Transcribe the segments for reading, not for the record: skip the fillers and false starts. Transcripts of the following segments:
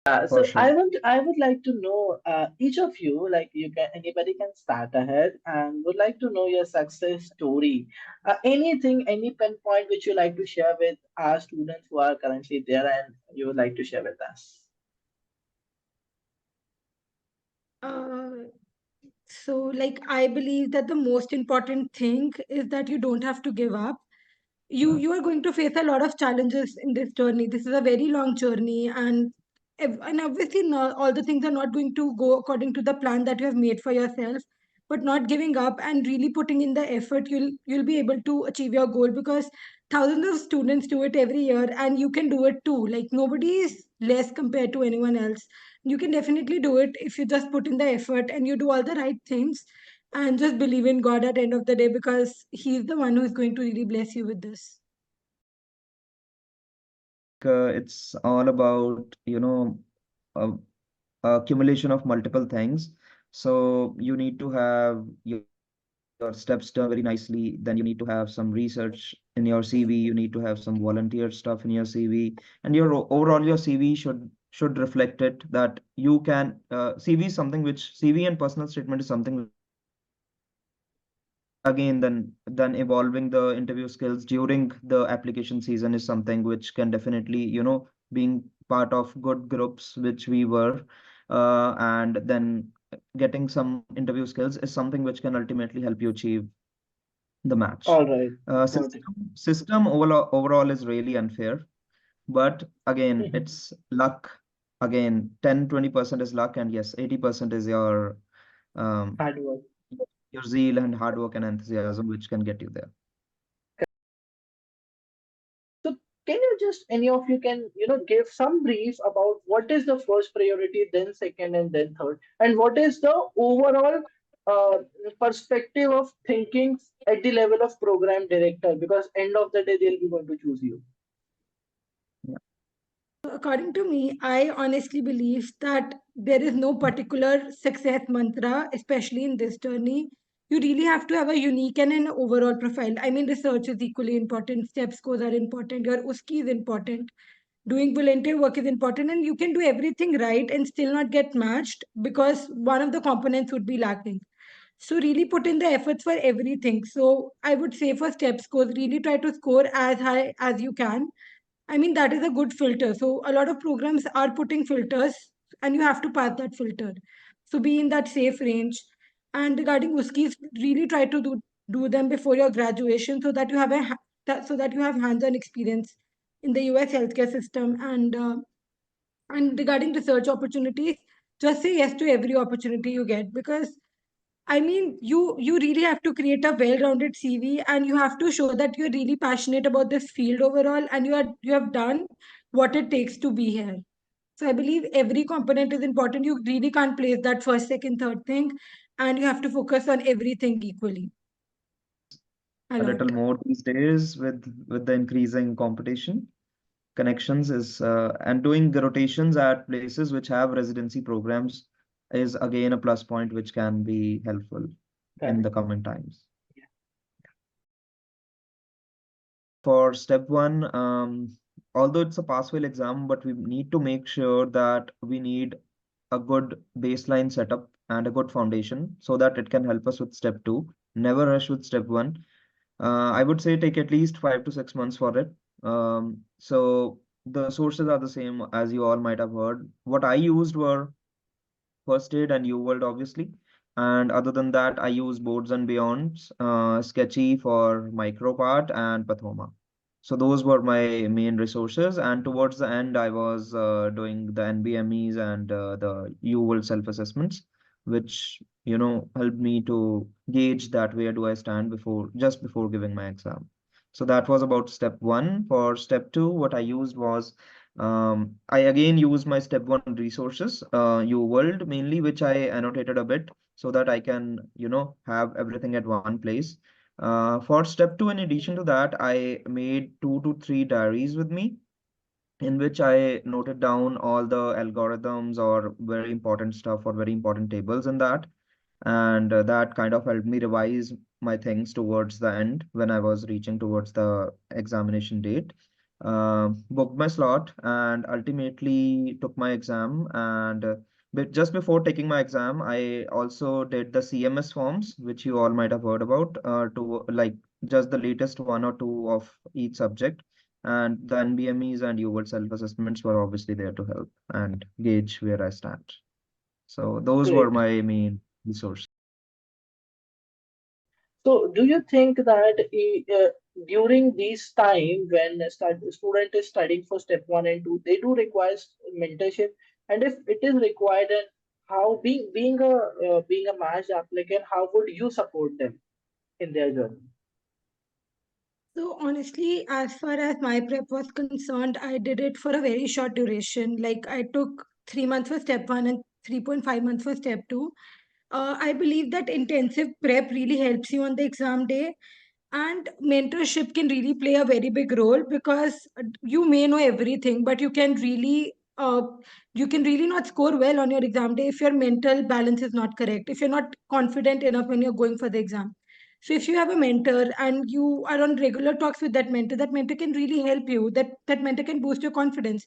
For So sure. I would like to know each of you, like you can, anybody can start ahead and would like to know your success story. Anything, any pinpoint which you like to share with our students who are currently there and you would like to share with us. Uh, so, like, I believe that the most important thing is that you don't have to give up. You are going to face a lot of challenges in this journey. This is a very long journey, and and obviously not all the things are not going to go according to the plan that you have made for yourself. But not giving up and really putting in the effort, you'll be able to achieve your goal, because thousands of students do it every year, and you can do it too. Like, nobody is less compared to anyone else. You can definitely do it if you just put in the effort and you do all the right things, and just believe in God at the end of the day, because He's the one who is going to really bless you with this. It's all about, a, accumulation of multiple things. So you need to have your steps done very nicely. Then you need to have some research in your CV. You need to have some volunteer stuff in your CV, and overall your CV should reflect it that you can. CV is something which CV and personal statement is something which can definitely again then evolving the interview skills during the application season is something which can definitely being part of good groups which we were and then getting some interview skills is something which can ultimately help you achieve the match. All right, got it. System overall is really unfair, but again it's luck. Again, 10-20% is luck, and yes, 80% is um, Hard work. your zeal and hard work and enthusiasm which can get you there. So can you just any of you can give some brief about what is the first priority, then second, and then third, and what is the overall uh, perspective of thinking at the level of program director? Because end of the day they'll be going to choose you. Yeah. According to me, I honestly believe that there is no particular success mantra, especially in this journey. You really have to have a unique and an overall profile. I mean, research is equally important, step scores are important, your USKI is important, doing volunteer work is important, and you can do everything right and still not get matched because one of the components would be lacking. So, really put in the efforts for everything. So, I would say for step scores, really try to score as high as you can. I mean, that is a good filter. So a lot of programs are putting filters, and you have to pass that filter. So be in that safe range. And regarding USKIs, really try to do them before your graduation, so that you have so that you have hands-on experience in the US healthcare system. And regarding research opportunities, just say yes to every opportunity you get, because I mean, you really have to create a well-rounded CV, and you have to show that you're really passionate about this field overall, and you have done what it takes to be here. So I believe every component is important. You really can't place that first, second, third thing, and you have to focus on everything equally. A A little lot. more these days with the increasing competition. Connections is and doing the rotations at places which have residency programs is again a plus point which can be helpful in Correct. the coming times. For step one, although it's a pass-fail exam, but we need to make sure that we need a good baseline setup and a good foundation so that it can help us with step two. Never rush with step one. I would say take at least 5 to 6 months for it. So the sources are the same as you all might have heard. What I used were First Aid and UWorld, obviously. And other than that, I use Boards and Beyonds, Sketchy for micropart, and Pathoma. So those were my main resources. And towards the end, I was doing the NBMEs and the UWorld self-assessments, which helped me to gauge that where do I stand just before giving my exam. So that was about step one. For step two, what I used was I again use my step one resources, UWorld mainly, which I annotated a bit so that I can, have everything at one place. For step two, in addition to that, I made 2 to 3 diaries with me in which I noted down all the algorithms or very important stuff or very important tables in that. And that kind of helped me revise my things towards the end when I was reaching towards the examination date. booked my slot and ultimately took my exam. And but just before taking my exam, I also did the CMS forms, which you all might have heard about, to like just the latest one or two of each subject. And the NBMEs and UWorld self-assessments were obviously there to help and gauge where I stand. So those were Great. my main resources. So, do you think that during this time when a student is studying for step one and two, they do require mentorship? And if it is required, then how being a match applicant, how would you support them in their journey? So honestly, as far as my prep was concerned, I did it for a very short duration. Like I took 3 months for step one and 3.5 months for step two. I believe that intensive prep really helps you on the exam day, and mentorship can really play a very big role because you may know everything, but you can really not score well on your exam day if your mental balance is not correct. If you're not confident enough when you're going for the exam, so if you have a mentor and you are on regular talks with that mentor can really help you. That mentor can boost your confidence.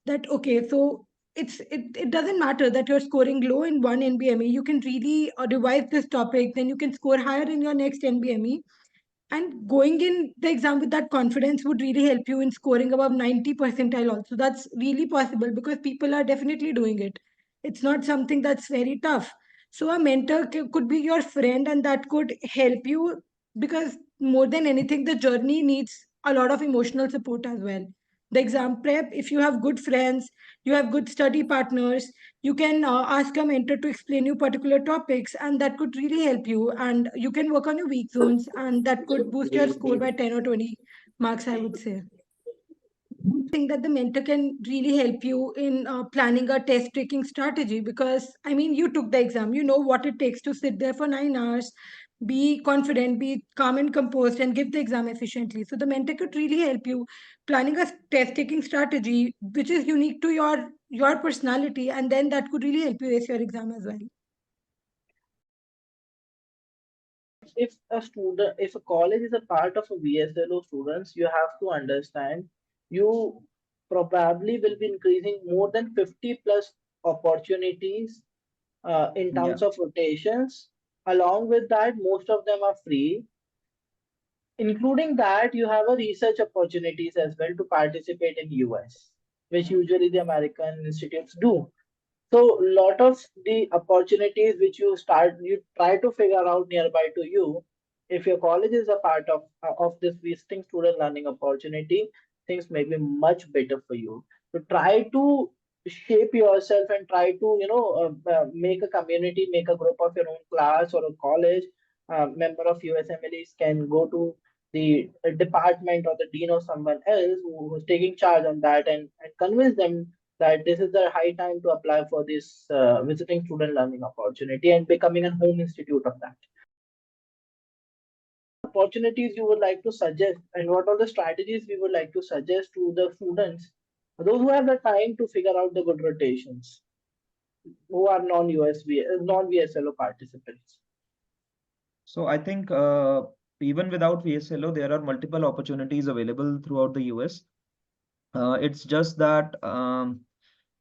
That okay, so it doesn't matter that you're scoring low in one NBME. You can really revise this topic, then you can score higher in your next NBME. And going in the exam with that confidence would really help you in scoring above 90 percentile also. That's really possible because people are definitely doing it. It's not something that's very tough. So a mentor could be your friend, and that could help you, because more than anything the journey needs a lot of emotional support as well. The exam prep, if you have good friends, you have good study partners, you can ask a mentor to explain you particular topics, and that could really help you, and you can work on your weak zones, and that could boost your score by 10 or 20 marks, I would say. Think that the mentor can really help you in planning a test taking strategy, because I mean you took the exam, you know what it takes to sit there for 9 hours, be confident, be calm and composed, and give the exam efficiently. So the mentor could really help you planning a test taking strategy which is unique to your personality, and then that could really help you ace your exam as well. If a college is a part of a VSLO students, you have to understand you probably will be increasing more than 50 plus opportunities in Yeah. terms of rotations. Along with that, most of them are free. Including that, you have a research opportunities as well to participate in US, which usually the American institutes do. So lot of the opportunities which you try to figure out nearby to you. If your college is a part of this visiting student learning opportunity, things may be much better for you. So try to shape yourself and try to make a community, make a group of your own class or a college. Member of USMLEs can go to the department or the dean or someone else who's taking charge on that, and convince them that this is the high time to apply for this visiting student learning opportunity and becoming a home institute of that. Opportunities you would like to suggest, and what are the strategies we would like to suggest to the students, those who have the time to figure out the good rotations, who are non-VSLO participants? So I think even without VSLO, there are multiple opportunities available throughout the US. It's just that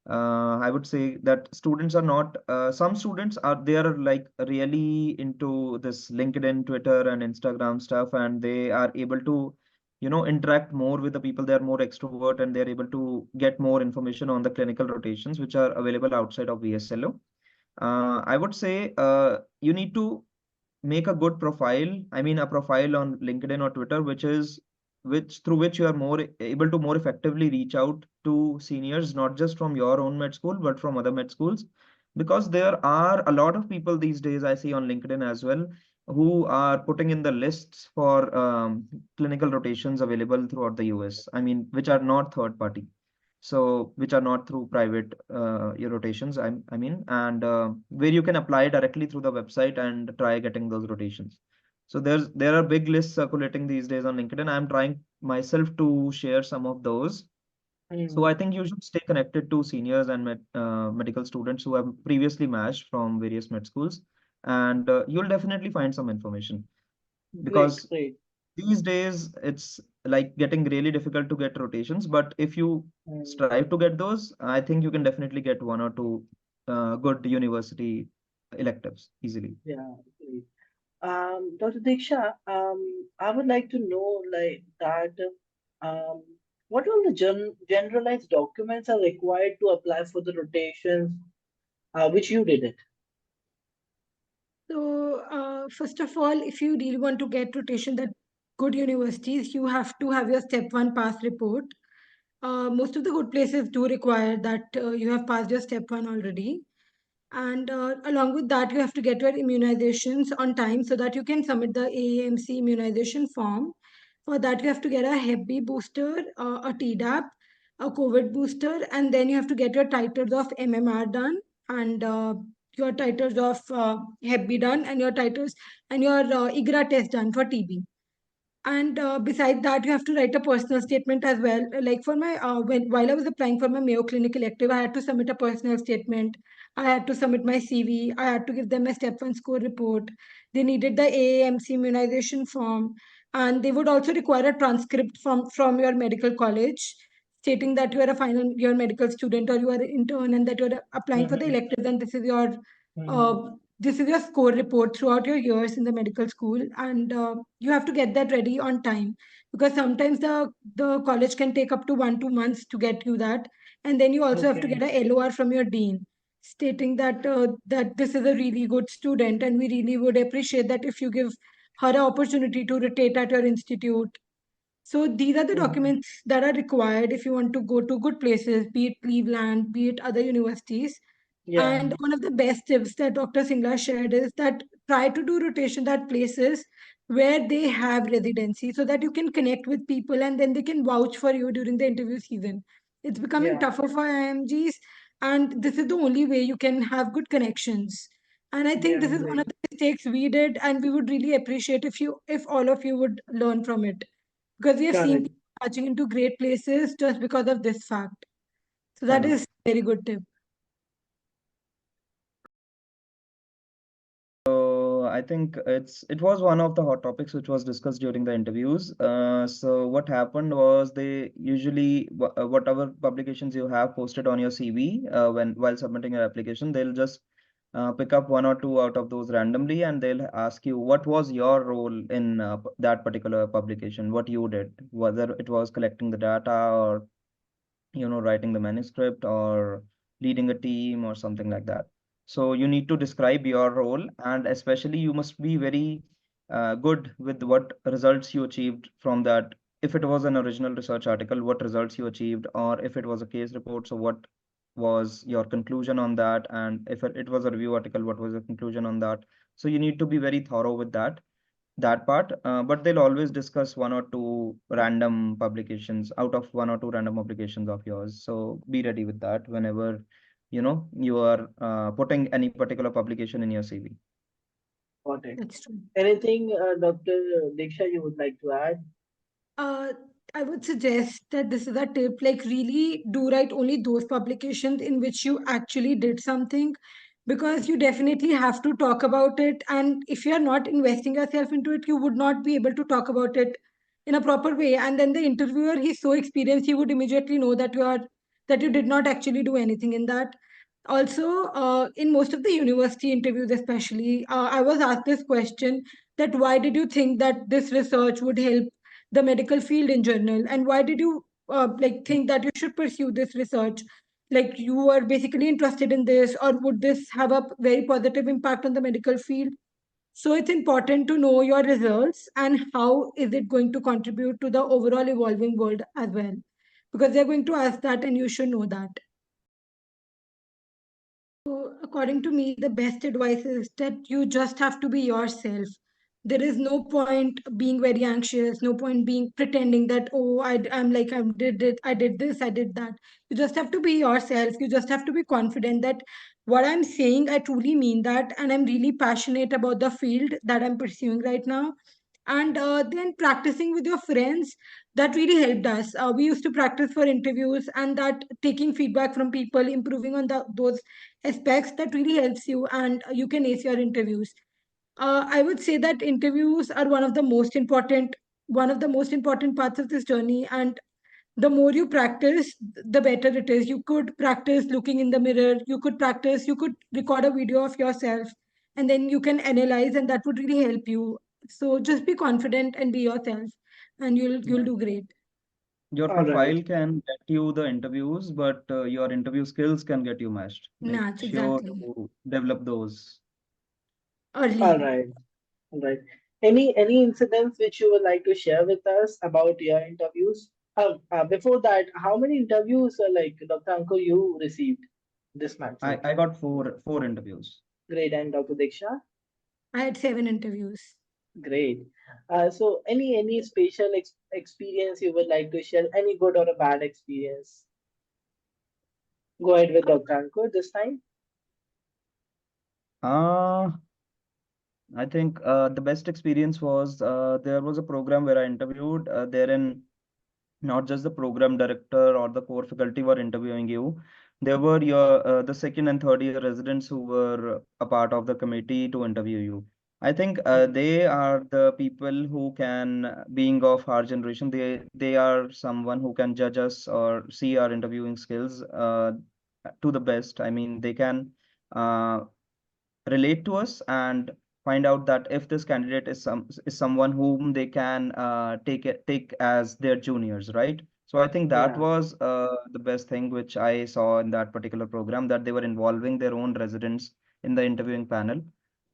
I would say that students are not, some students are, they are like really into this LinkedIn, Twitter, and Instagram stuff, and they are able to, interact more with the people. They are more extrovert and they're able to get more information on the clinical rotations, which are available outside of VSLO. I would say you need to make a good profile. I mean a profile on LinkedIn or Twitter, which through which you are more able to more effectively reach out to seniors, not just from your own med school but from other med schools, because there are a lot of people these days I see on LinkedIn as well, who are putting in the lists for clinical rotations available throughout the US, I mean which are not third party, so which are not through private rotations, I mean, and where you can apply directly through the website and try getting those rotations. So there are big lists circulating these days on LinkedIn. I'm trying myself to share some of those. So Hmm. I think you should stay connected to seniors and medical students who have previously matched from various med schools, and you'll definitely find some information, Great, because great. these days it's like getting really difficult to get rotations. But if you Mm. strive to get those, I think you can definitely get one or two good university electives easily. Yeah. Great. Dr. Diksha, I would like to know like that um, what all the generalized documents are required to apply for the rotations, which you did it. So, first of all, if you really want to get rotation at good universities, you have to have your step one pass report. Most of the good places do require that you have passed your step one already. And along with that, you have to get your immunizations on time so that you can submit the AAMC immunization form. For that, you have to get a Hep B booster, a Tdap, a COVID booster, and then you have to get your titers of MMR done and your titers of Hep B done and your titers and your IGRA test done for TB. And beside that, you have to write a personal statement as well. Like for my, while I was applying for my Mayo Clinic elective, I had to submit a personal statement. I had to submit my CV. I had to give them a step one score report. They needed the AAMC immunization form. And they would also require a transcript from your medical college stating that you are a final year medical student or you are an intern and that you are applying for the Mm-hmm. elective and Mm-hmm. uh, this is your score report throughout your years in the medical school, and you have to get that ready on time because sometimes the college can take up to 1 2 months to get you that, and then you also have to get Okay. a LOR from your dean stating that that this is a really good student and we really would appreciate that if you give her an opportunity to rotate at your institute. So these are the Mm-hmm. documents that are required if you want to go to good places, be it Cleveland, be it other universities. Yeah. And one of the best tips that Dr. Singla shared is that try to do rotation at places where they have residency so that you can connect with people and then they can vouch for you during the interview season. It's becoming Yeah. tougher for IMGs, and this is the only way you can have good connections. And I think Yeah. this is one of Great. the mistakes we did, and we would really appreciate if all of you would learn from it because we have seen Correct. people marching into great places just because of this fact. So that Correct. is very good tip. So I think it was one of the hot topics which was discussed during the interviews. So what happened was they usually whatever publications you have posted on your CV when while submitting your application, they'll just pick up one or two out of those randomly, and they'll ask you what was your role in that particular publication, what you did, whether it was collecting the data or writing the manuscript or leading a team or something like that. So you need to describe your role, and especially you must be very good with what results you achieved from that. If it was an original research article, what results you achieved, or if it was a case report, so what was your conclusion on that, and if it was a review article, what was the conclusion on that. So you need to be very thorough with that part, but they'll always discuss one or two random publications out of one or two random publications of yours. So be ready with that whenever you are putting any particular publication in your CV. Got it. That's true. Anything, Dr. Diksha, you would like to add? Uh, I would suggest that this is a tip, like really do write only those publications in which you actually did something because you definitely have to talk about it. And if you're not investing yourself into it, you would not be able to talk about it in a proper way. And then the interviewer, he's so experienced, he would immediately know that you did not actually do anything in that. Also, in most of the university interviews, especially, I was asked this question that why did you think that this research would help the medical field in general, and why did you like think that you should pursue this research, like you are basically interested in this, or would this have a very positive impact on the medical field? So it's important to know your results and how is it going to contribute to the overall evolving world as well, because they're going to ask that and you should know that. So, according to me, the best advice is that you just have to be yourself. There is no point being very anxious, no point being pretending that, oh, I'm like, I did it, I did this, I did that. You just have to be yourself. You just have to be confident that what I'm saying, I truly mean that, and I'm really passionate about the field that I'm pursuing right now. And then practicing with your friends, that really helped us. We used to practice for interviews, and that taking feedback from people, improving on those aspects, that really helps you, and you can ace your interviews. I would say that interviews are one of the most important. one of the most important parts of this journey. And the more you practice, the better it is. You could practice looking in the mirror, you could record a video of yourself, and then you can analyze, and that would really help you. So just be confident and be yourself, and you'll Yeah. do great. Your All right. profile can get you the interviews, but your interview skills can get you matched. Make Match, sure exactly. to develop those. All Early. right. All right. Any incidents which you would like to share with us about your interviews? Before that, how many interviews, like Dr. Ankur, you received this maximum? I got four interviews. Great, and Dr. Diksha? I had 7 interviews. Great. So any special experience you would like to share? Any good or a bad experience? Go ahead with Dr. Ankur this time. Uh, I think the best experience was there was a program where I interviewed. Therein, not just the program director or the core faculty were interviewing you. There were your the second and third year residents who were a part of the committee to interview you. I think Mhm. they are the people who can, being of our generation, they are someone who can judge us or see our interviewing skills to the best. I mean, they can uh, relate to us and find out that if this candidate is someone whom they can take as their juniors, right? So I think that Yeah. was the best thing which I saw in that particular program, that they were involving their own residents in the interviewing panel,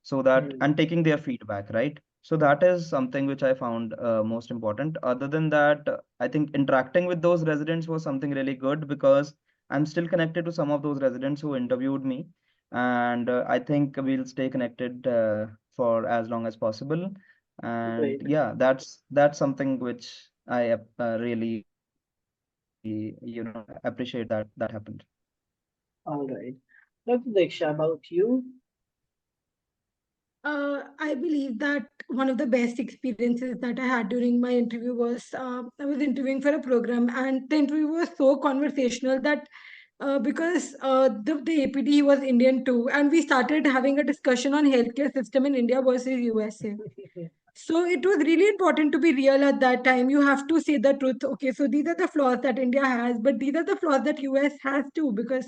so that Hmm. and taking their feedback, right? So that is something which I found most important. Other than that, I think interacting with those residents was something really good, because I'm still connected to some of those residents who interviewed me, and I think we'll stay connected for as long as possible. And Great. yeah, that's something which I really appreciate that happened. All right. Dr. Diksha, about you? I believe that one of the best experiences that I had during my interview was I was interviewing for a program, and the interview was so conversational that because the APD he was Indian too, and we started having a discussion on healthcare system in India versus USA. So it was really important to be real at that time. You have to say the truth. Okay, so these are the flaws that India has, but these are the flaws that US has too, because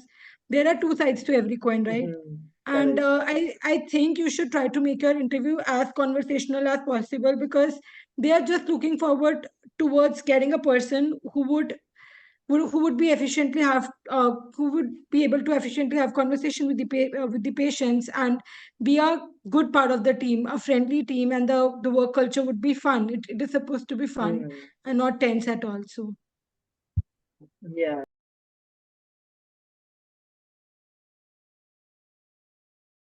there are two sides to every coin, right? Mhm. And Correct. I think you should try to make your interview as conversational as possible, because they are just looking forward towards getting a person who would be efficiently have who would be able to efficiently have conversation with with the patients and be a good part of the team, a friendly team, and the work culture would be fun. It is supposed to be fun Hmm. and not tense at all. So Yeah.